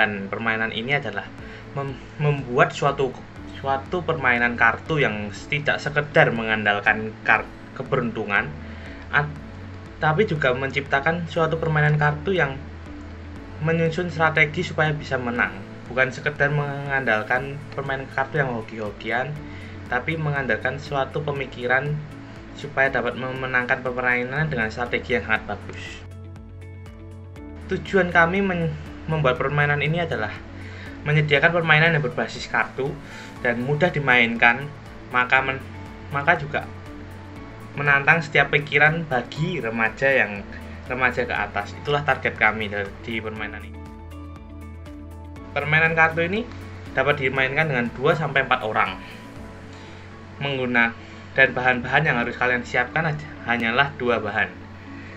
mengembangkan permainan ini adalah membuat suatu permainan kartu yang tidak sekedar mengandalkan keberuntungan, tapi juga menciptakan suatu permainan kartu yang menyusun strategi supaya bisa menang. Bukan sekedar mengandalkan permainan kartu yang hoki-hokian, tapi mengandalkan suatu pemikiran supaya dapat memenangkan permainan dengan strategi yang sangat bagus. Tujuan kami membuat permainan ini adalah menyediakan permainan yang berbasis kartu dan mudah dimainkan, maka juga menantang setiap pikiran bagi remaja ke atas. Itulah target kami di permainan ini. Permainan kartu ini dapat dimainkan dengan 2-4 orang. Dan bahan-bahan yang harus kalian siapkan hanyalah 2 bahan,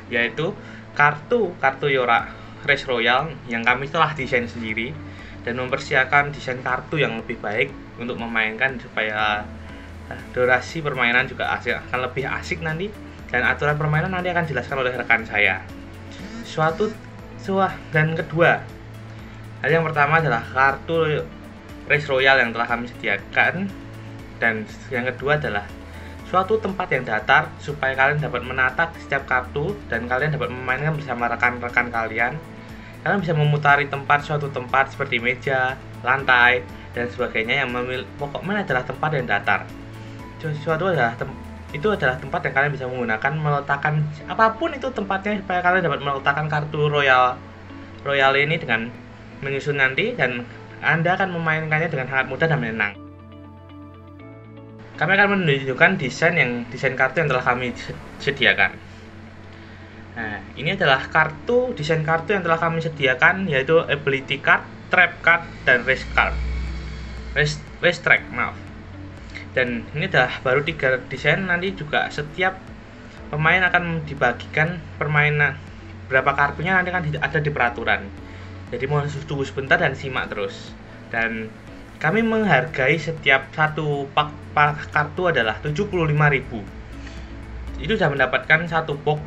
yaitu kartu Race Royale yang kami telah desain sendiri dan mempersiapkan desain kartu yang lebih baik untuk memainkan supaya durasi permainan juga akan lebih asik nanti, dan aturan permainan nanti akan dijelaskan oleh rekan saya. Dan kedua, hal yang pertama adalah kartu Race Royale yang telah kami sediakan, dan yang kedua adalah suatu tempat yang datar supaya kalian dapat menata setiap kartu dan kalian dapat memainkan bersama rekan-rekan kalian. Kalian bisa memutari suatu tempat seperti meja, lantai, dan sebagainya yang pokoknya adalah tempat yang datar. Itu adalah tempat yang kalian bisa menggunakan meletakkan apapun itu tempatnya supaya kalian dapat meletakkan kartu royal ini dengan menyusun nanti, dan Anda akan memainkannya dengan sangat mudah dan menyenang. Kami akan menunjukkan desain kartu yang telah kami sediakan. Nah, ini adalah desain kartu yang telah kami sediakan, yaitu ability card, trap card, dan race track. Dan ini adalah baru 3 desain. Nanti juga setiap pemain akan dibagikan permainan berapa kartunya nanti akan ada di peraturan. Jadi mohon tunggu sebentar dan simak terus. Dan kami menghargai setiap satu pak kartu adalah 75.000. Itu sudah mendapatkan satu box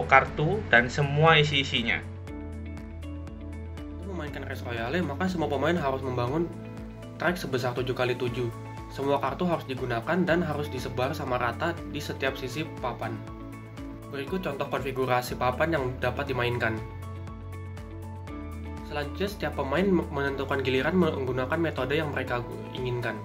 kartu dan semua isi-isinya. Untuk memainkan Race Royale, maka semua pemain harus membangun track sebesar 7x7. Semua kartu harus digunakan dan harus disebar sama rata di setiap sisi papan. Berikut contoh konfigurasi papan yang dapat dimainkan. Selanjutnya, setiap pemain menentukan giliran menggunakan metode yang mereka inginkan.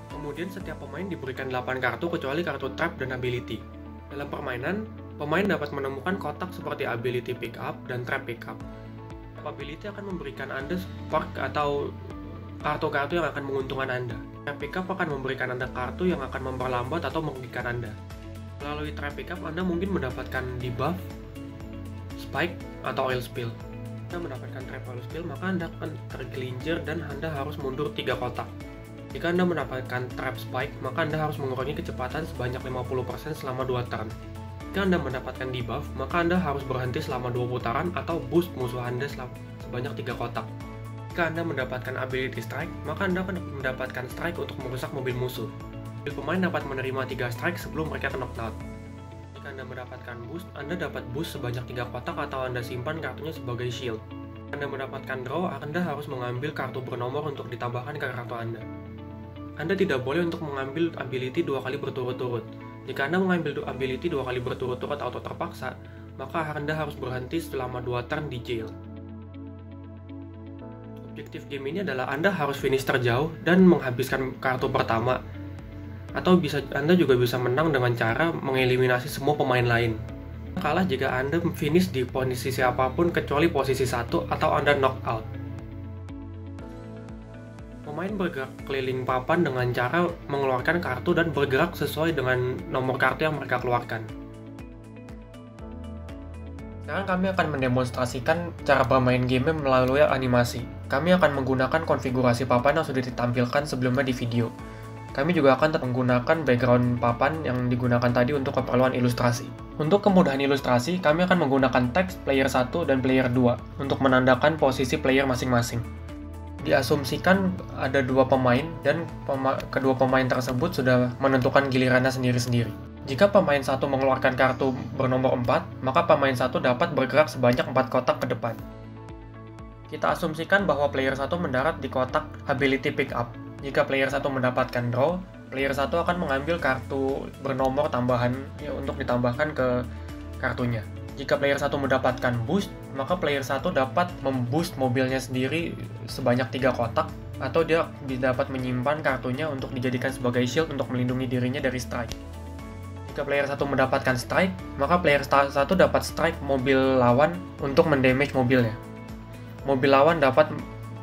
Kemudian setiap pemain diberikan 8 kartu kecuali kartu trap dan ability. Dalam permainan, pemain dapat menemukan kotak seperti ability pickup dan trap pickup. Ability akan memberikan Anda spark atau kartu-kartu yang akan menguntungkan Anda. Trap pickup akan memberikan Anda kartu yang akan memperlambat atau merugikan Anda. Melalui trap pickup, Anda mungkin mendapatkan debuff, spike, atau oil spill. Jika mendapatkan trap oil spill, maka Anda akan tergelincir dan Anda harus mundur 3 kotak. Jika Anda mendapatkan trap spike, maka Anda harus mengurangi kecepatan sebanyak 50% selama 2 turn. Jika Anda mendapatkan debuff, maka Anda harus berhenti selama 2 putaran atau boost musuh Anda sebanyak 3 kotak. Jika Anda mendapatkan ability strike, maka Anda akan mendapatkan strike untuk merusak mobil musuh. Mobil pemain dapat menerima 3 strike sebelum mereka knock out. Jika Anda mendapatkan boost, Anda dapat boost sebanyak 3 kotak atau Anda simpan kartunya sebagai shield. Jika Anda mendapatkan draw, Anda harus mengambil kartu bernomor untuk ditambahkan ke kartu Anda. Anda tidak boleh untuk mengambil ability 2 kali berturut-turut. Jika Anda mengambil ability 2 kali berturut-turut atau terpaksa, maka Anda harus berhenti selama 2 turn di jail. Objektif game ini adalah Anda harus finish terjauh dan menghabiskan kartu pertama. Atau Anda juga bisa menang dengan cara mengeliminasi semua pemain lain. Kalah jika Anda finish di posisi apapun kecuali posisi 1 atau Anda knock out. Pemain bergerak keliling papan dengan cara mengeluarkan kartu dan bergerak sesuai dengan nomor kartu yang mereka keluarkan. Sekarang kami akan mendemonstrasikan cara bermain game melalui animasi. Kami akan menggunakan konfigurasi papan yang sudah ditampilkan sebelumnya di video. Kami juga akan menggunakan background papan yang digunakan tadi untuk keperluan ilustrasi. Untuk kemudahan ilustrasi, kami akan menggunakan teks player 1 dan player 2 untuk menandakan posisi player masing-masing. Diasumsikan ada 2 pemain dan kedua pemain tersebut sudah menentukan gilirannya sendiri-sendiri. Jika pemain 1 mengeluarkan kartu bernomor 4, maka pemain 1 dapat bergerak sebanyak 4 kotak ke depan. Kita asumsikan bahwa player 1 mendarat di kotak ability pick up. Jika player 1 mendapatkan draw, player 1 akan mengambil kartu bernomor tambahan untuk ditambahkan ke kartunya. Jika player 1 mendapatkan boost, maka player 1 dapat memboost mobilnya sendiri sebanyak 3 kotak, atau dia dapat menyimpan kartunya untuk dijadikan sebagai shield untuk melindungi dirinya dari strike. Jika player 1 mendapatkan strike, maka player 1 dapat strike mobil lawan untuk mendamage mobilnya. Mobil lawan dapat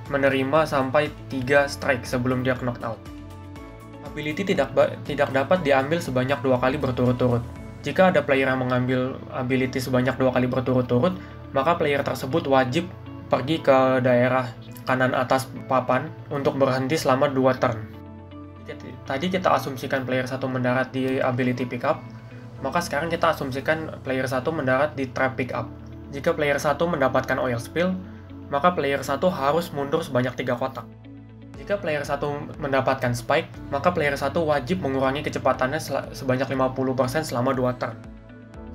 menerima sampai 3 strike sebelum dia knocked out. Ability tidak dapat diambil sebanyak 2 kali berturut-turut. Jika ada player yang mengambil ability sebanyak 2 kali berturut-turut, maka player tersebut wajib pergi ke daerah kanan atas papan untuk berhenti selama 2 turn. Tadi kita asumsikan player 1 mendarat di ability pickup, maka sekarang kita asumsikan player 1 mendarat di trap pickup. Jika player 1 mendapatkan oil spill, maka player 1 harus mundur sebanyak 3 kotak. Jika player 1 mendapatkan spike, maka player 1 wajib mengurangi kecepatannya sebanyak 50% selama 2 turn.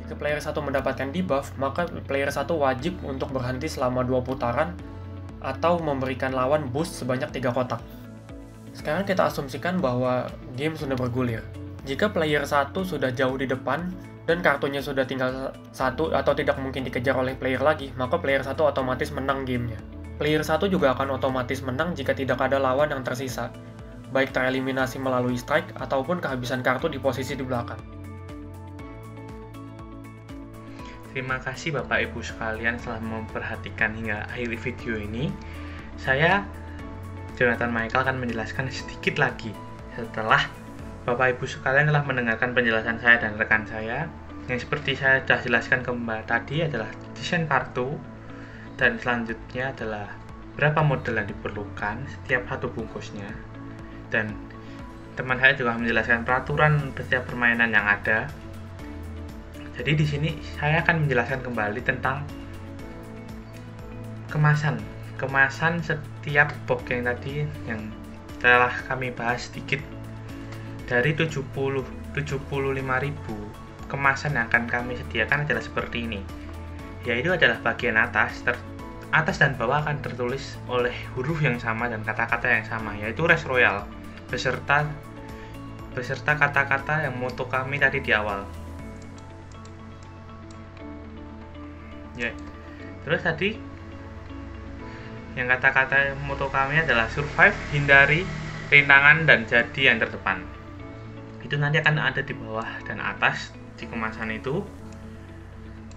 Jika player 1 mendapatkan debuff, maka player 1 wajib untuk berhenti selama 2 putaran atau memberikan lawan boost sebanyak 3 kotak. Sekarang kita asumsikan bahwa game sudah bergulir. Jika player 1 sudah jauh di depan dan kartunya sudah tinggal 1 atau tidak mungkin dikejar oleh player lagi, maka player 1 otomatis menang gamenya. Player 1 juga akan otomatis menang jika tidak ada lawan yang tersisa, baik tereliminasi melalui strike ataupun kehabisan kartu di posisi di belakang. Terima kasih Bapak Ibu sekalian telah memperhatikan hingga akhir video ini. Saya, Jonathan Michael, akan menjelaskan sedikit lagi setelah Bapak Ibu sekalian telah mendengarkan penjelasan saya dan rekan saya. Yang seperti saya sudah jelaskan kembali tadi adalah desain kartu, dan selanjutnya adalah berapa model yang diperlukan setiap satu bungkusnya, dan teman saya juga menjelaskan peraturan setiap permainan yang ada. Jadi di sini saya akan menjelaskan kembali tentang kemasan setiap box yang tadi yang telah kami bahas sedikit. Dari 75.000 kemasan yang akan kami sediakan adalah seperti ini, yaitu adalah bagian atas dan bawah akan tertulis oleh huruf yang sama dan kata-kata yang sama, yaitu Res Royal beserta kata-kata yang moto kami tadi di awal. Ya, terus tadi yang kata-kata moto kami adalah survive, hindari, rintangan, dan jadi yang terdepan. Itu nanti akan ada di bawah dan atas di kemasan itu.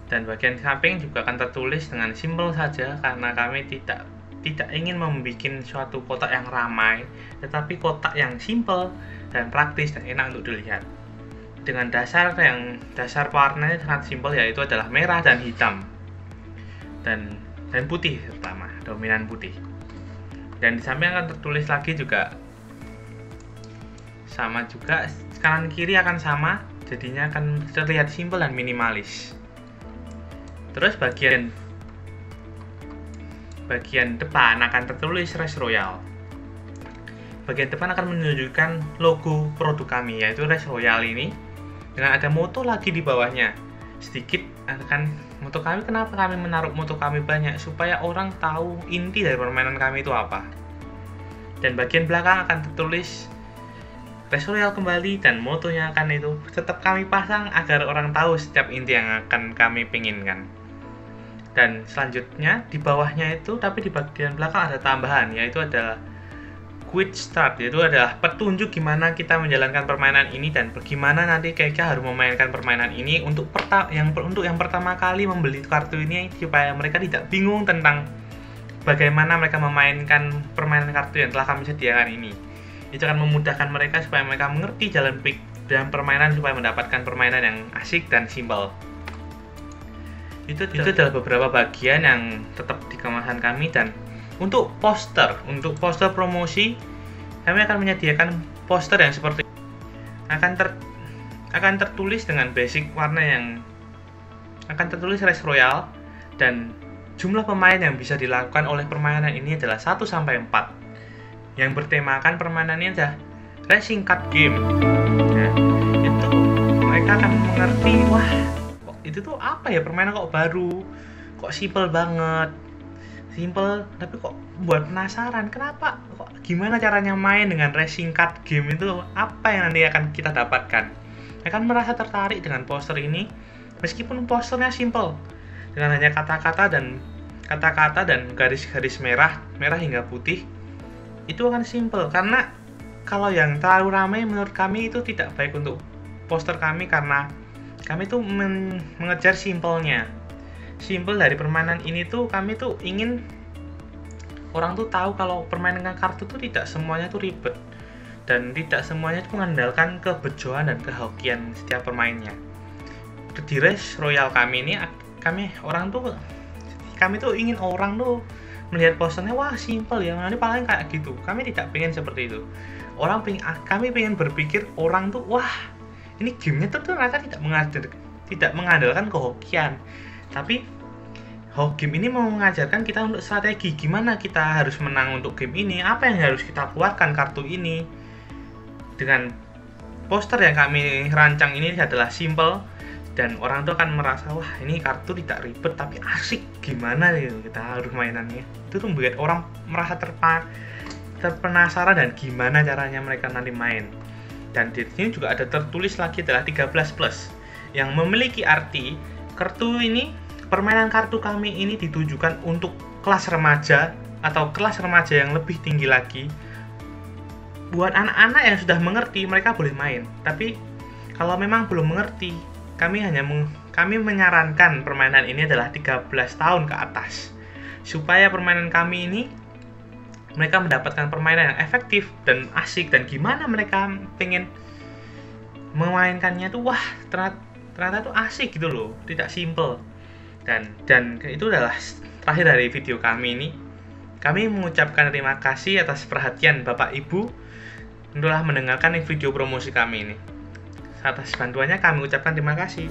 Dan bagian samping juga akan tertulis dengan simpel saja, karena kami tidak ingin membuat suatu kotak yang ramai, tetapi kotak yang simpel dan praktis dan enak untuk dilihat. Dengan dasar warnanya sangat simpel, yaitu adalah merah dan hitam dan putih, terutama dominan putih. Dan di samping akan tertulis lagi juga sama juga, kanan kiri akan sama, jadinya akan terlihat simpel dan minimalis. Terus bagian depan akan tertulis Res Royal. Bagian depan akan menunjukkan logo produk kami, yaitu Res Royal ini, dengan ada moto lagi di bawahnya. Sedikit akan moto kami, kenapa kami menaruh moto kami banyak, supaya orang tahu inti dari permainan kami itu apa. Dan bagian belakang akan tertulis Res Royal kembali, dan motonya akan itu tetap kami pasang agar orang tahu setiap inti yang akan kami pinginkan. Dan selanjutnya di bawahnya itu, tapi di bagian belakang ada tambahan, yaitu adalah quick start, yaitu adalah petunjuk gimana kita menjalankan permainan ini dan bagaimana nanti kita harus memainkan permainan ini untuk yang pertama kali membeli kartu ini, supaya mereka tidak bingung tentang bagaimana mereka memainkan permainan kartu yang telah kami sediakan ini. Itu akan memudahkan mereka supaya mereka mengerti jalan dalam permainan, supaya mendapatkan permainan yang asik dan simpel. Itu adalah beberapa bagian yang tetap di kemasan kami. Dan untuk poster promosi, kami akan menyediakan poster yang seperti akan tertulis dengan basic warna yang akan tertulis Res Royal, dan jumlah pemain yang bisa dilakukan oleh permainan ini adalah 1-4. Yang bertemakan permainan ini adalah Racing Card Game. Nah, itu mereka akan mengerti, wah, itu tuh apa ya, permainan kok baru, kok simple banget. simple, tapi kok buat penasaran kenapa, kok gimana caranya main dengan racing card game itu, apa yang nanti akan kita dapatkan. Akan merasa tertarik dengan poster ini meskipun posternya simple dengan hanya kata-kata dan garis-garis merah hingga putih. Itu akan simple, karena kalau yang terlalu ramai menurut kami itu tidak baik untuk poster kami, karena kami tuh mengejar simpelnya. Simple dari permainan ini tuh kami tuh ingin orang tuh tahu kalau permainan kartu tuh tidak semuanya tuh ribet dan tidak semuanya tuh mengandalkan kebejoan dan kehokian setiap permainnya. Di Race Royale kami ini kami tuh ingin orang tuh melihat posternya, wah simple ya, nanti paling kayak gitu. Kami tidak pengen seperti itu. Kami pengen berpikir orang tuh, wah ini gamenya tuh ternyata tidak mengandalkan kehokian, tapi game ini mau mengajarkan kita untuk strategi, gimana kita harus menang untuk game ini, apa yang harus kita keluarkan kartu ini. Dengan poster yang kami rancang ini adalah simple, dan orang tuh akan merasa, wah ini kartu tidak ribet tapi asik, gimana gitu kita harus mainannya. Itu tuh membuat orang merasa terpenasaran dan gimana caranya mereka nanti main. Dan di sini juga ada tertulis lagi adalah 13+ yang memiliki arti permainan kartu kami ini ditujukan untuk kelas remaja atau kelas remaja yang lebih tinggi lagi. Buat anak-anak yang sudah mengerti, mereka boleh main. Tapi kalau memang belum mengerti, kami menyarankan permainan ini adalah 13 tahun ke atas, supaya permainan kami ini mereka mendapatkan permainan yang efektif dan asik, dan gimana mereka pengen memainkannya tuh, wah ternyata tuh asik gitu loh, tidak simple. Dan itu adalah terakhir dari video kami ini. Kami mengucapkan terima kasih atas perhatian Bapak Ibu telah mendengarkan video promosi kami ini. Atas bantuannya kami ucapkan terima kasih.